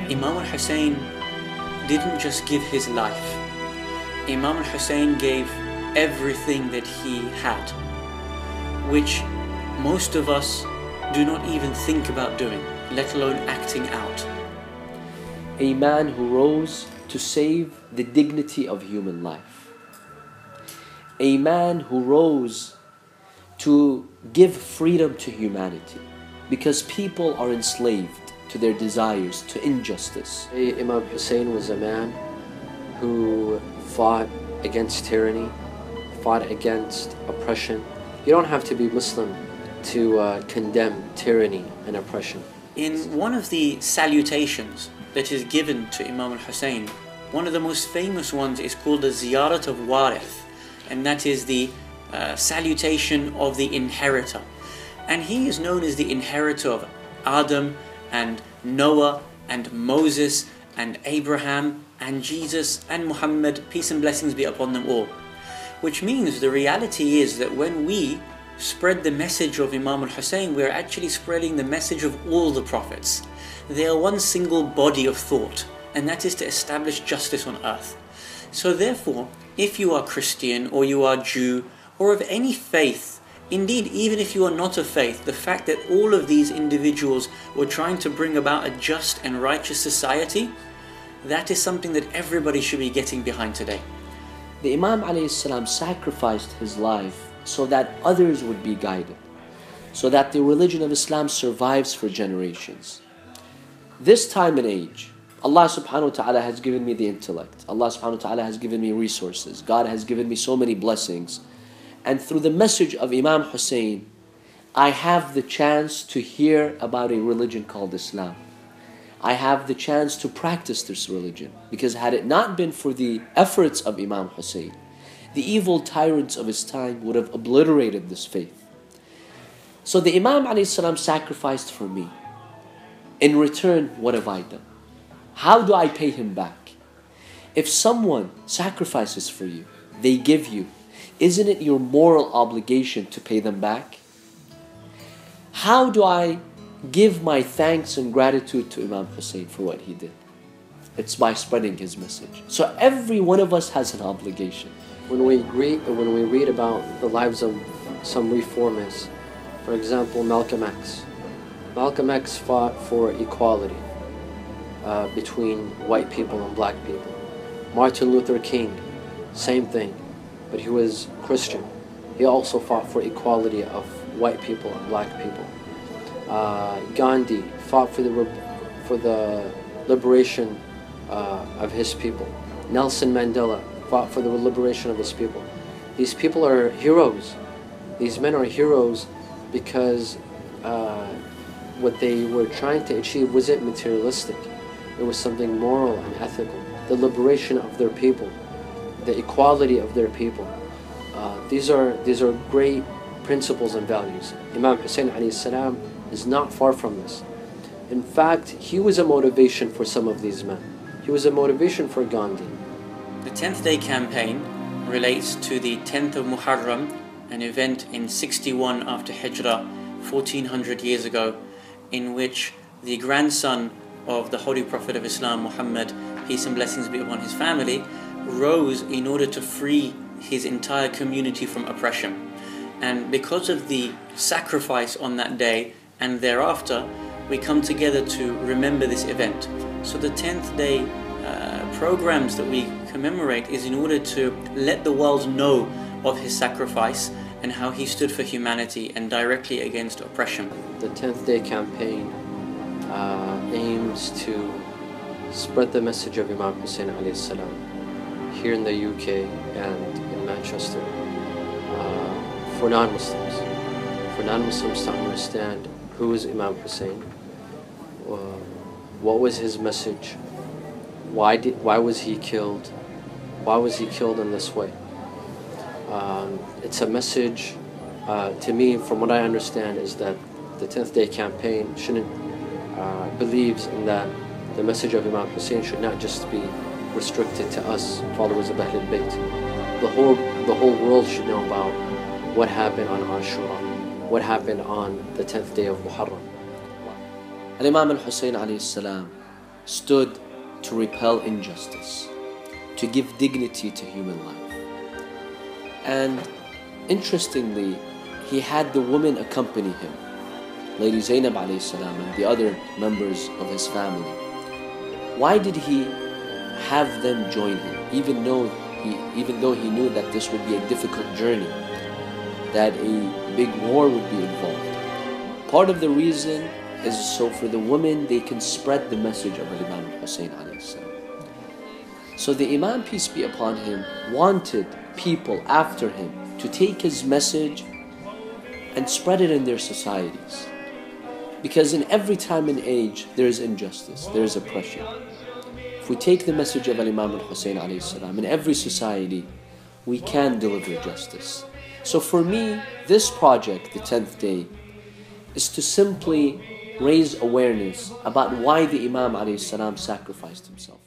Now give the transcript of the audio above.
Imam Hussein didn't just give his life. Imam Hussein gave everything that he had, which most of us do not even think about doing, let alone acting out. A man who rose to save the dignity of human life. A man who rose to give freedom to humanity, because people are enslaved to their desires, to injustice. Imam Hussein was a man who fought against tyranny, fought against oppression. You don't have to be Muslim to condemn tyranny and oppression. In one of the salutations that is given to Imam Hussein, one of the most famous ones is called the Ziyarat of Warith, and that is the salutation of the inheritor. And he is known as the inheritor of Adam and Noah and Moses and Abraham and Jesus and Muhammad, peace and blessings be upon them all. Which means the reality is that when we spread the message of Imam Hussein, we are actually spreading the message of all the prophets. They are one single body of thought, and that is to establish justice on earth. So therefore, if you are Christian or you are Jew or of any faith, indeed even if you are not of faith, the fact that all of these individuals were trying to bring about a just and righteous society, that is something that everybody should be getting behind today. The Imam ﷺ sacrificed his life so that others would be guided, so that the religion of Islam survives for generations. This time and age, Allah subhanahu wa ta'ala has given me the intellect. Allah subhanahu wa ta'ala has given me resources. God has given me so many blessings. And through the message of Imam Hussein, I have the chance to hear about a religion called Islam. I have the chance to practice this religion. Because had it not been for the efforts of Imam Hussein, the evil tyrants of his time would have obliterated this faith. So the Imam ﷺ sacrificed for me. In return, what have I done? How do I pay him back? If someone sacrifices for you, they give you, isn't it your moral obligation to pay them back? How do I give my thanks and gratitude to Imam Hussein for what he did? It's by spreading his message. So every one of us has an obligation. When we read about the lives of some reformers, for example, Malcolm X. Malcolm X fought for equality between white people and black people. Martin Luther King, same thing, but he was Christian. He also fought for equality of white people and black people. Gandhi fought for the liberation of his people. Nelson Mandela fought for the liberation of his people. These people are heroes. These men are heroes because what they were trying to achieve wasn't materialistic. It was something moral and ethical. The liberation of their people, the equality of their people. These are great principles and values. Imam Hussein alayhi salam is not far from this. In fact, he was a motivation for some of these men. He was a motivation for Gandhi. The 10th Day campaign relates to the 10th of Muharram, an event in 61 after Hijrah, 1400 years ago, in which the grandson of the Holy Prophet of Islam, Muhammad, peace and blessings be upon his family, rose in order to free his entire community from oppression. And because of the sacrifice on that day and thereafter, we come together to remember this event. So the 10th Day programs that we commemorate is in order to let the world know of his sacrifice and how he stood for humanity and directly against oppression. The 10th Day campaign aims to spread the message of Imam Hussein alayhi salam here in the UK and in Manchester for non-Muslims. For non-Muslims to understand who is Imam Hussein, what was his message, why was he killed, why was he killed in this way. It's a message, to me, from what I understand, is that the 10th Day campaign believes in that the message of Imam Hussein should not just be restricted to us, followers of Ahlul Bayt. the whole world should know about what happened on Ashura, what happened on the 10th day of Muharram. And Imam Hussein alayhi salam stood to repel injustice, to give dignity to human life. And interestingly, he had the women accompany him, Lady Zainab alayhi salam and the other members of his family. Why did he have them join him, even though he knew that this would be a difficult journey, that a big war would be involved? Part of the reason is so for the women, they can spread the message of Imam Hussein alayhi salam. So the Imam, peace be upon him, wanted people after him to take his message and spread it in their societies. Because in every time and age, there is injustice, there is oppression. If we take the message of Imam Hussein alayhi salam in every society, we can deliver justice. So for me, this project, the 10th day, is to simply raise awareness about why the Imam alayhi salam sacrificed himself.